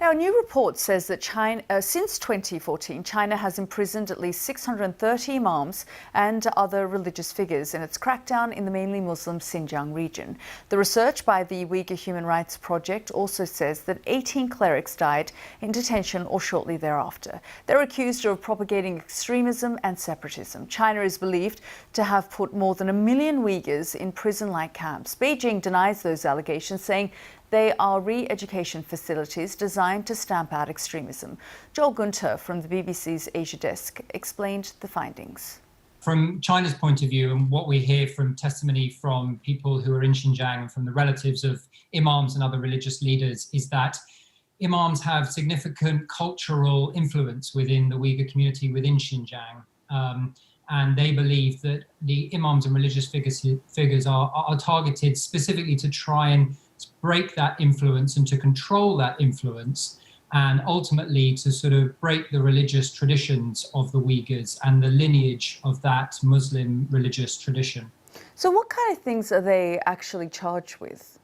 Now, a new report says that since 2014, China has imprisoned at least 630 imams and other religious figures in its crackdown in the mainly Muslim Xinjiang region. The research by the Uyghur Human Rights Project also says that 18 clerics died in detention or shortly thereafter. They're accused of propagating extremism and separatism. China is believed to have put more than 1 million Uyghurs in prison-like camps. Beijing denies those allegations, saying they are re-education facilities designed to stamp out extremism. Joel Gunter from the BBC's Asia Desk explained the findings. From China's point of view, and what we hear from testimony from people who are in Xinjiang and from the relatives of imams and other religious leaders, is that imams have significant cultural influence within the Uyghur community within Xinjiang. And they believe that the imams and religious figures are targeted specifically to try and break that influence and to control that influence, and ultimately to sort of break the religious traditions of the Uyghurs and the lineage of that Muslim religious tradition. So what kind of things are they actually charged with?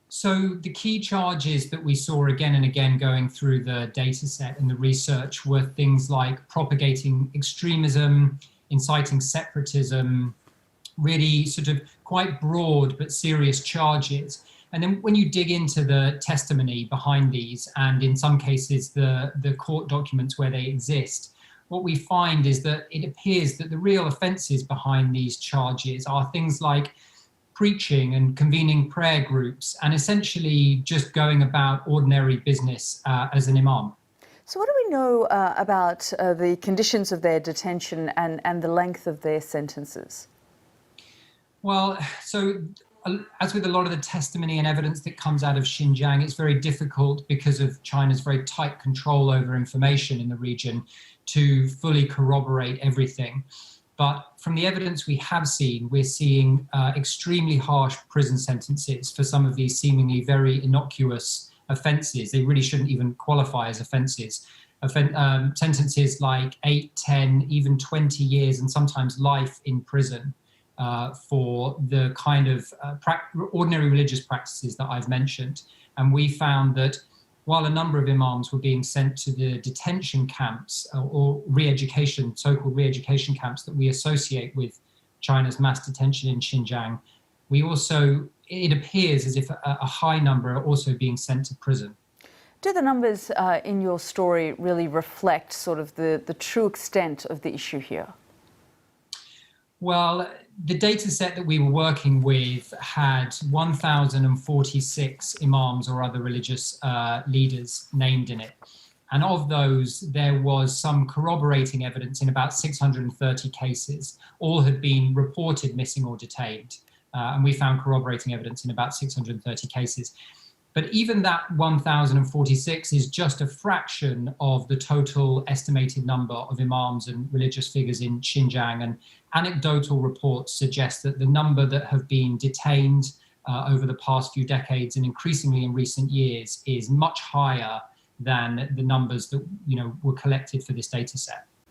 So the key charges that we saw again and again going through the data set and the research were things like propagating extremism, inciting separatism, really sort of quite broad but serious charges. And then when you dig into the testimony behind these, and in some cases the court documents where they exist, what we find is that it appears that the real offences behind these charges are things like preaching and convening prayer groups and essentially just going about ordinary business as an imam. So what do we know about the conditions of their detention and the length of their sentences? Well, so as with a lot of the testimony and evidence that comes out of Xinjiang, it's very difficult because of China's very tight control over information in the region to fully corroborate everything. But from the evidence we have seen, we're seeing extremely harsh prison sentences for some of these seemingly very innocuous offences. They really shouldn't even qualify as offences. Sentences like 8, 10, even 20 years and sometimes life in prison. For the kind of ordinary religious practices that I've mentioned. And we found that while a number of imams were being sent to the detention camps or re-education, so-called re-education camps that we associate with China's mass detention in Xinjiang, it appears as if a high number are also being sent to prison. Do the numbers in your story really reflect sort of the true extent of the issue here? Well, the data set that we were working with had 1,046 imams or other religious leaders named in it. And of those, there was some corroborating evidence in about 630 cases. All had been reported missing or detained. And we found corroborating evidence in about 630 cases. But even that 1,046 is just a fraction of the total estimated number of imams and religious figures in Xinjiang. And anecdotal reports suggest that the number that have been detained over the past few decades and increasingly in recent years is much higher than the numbers that were collected for this data set.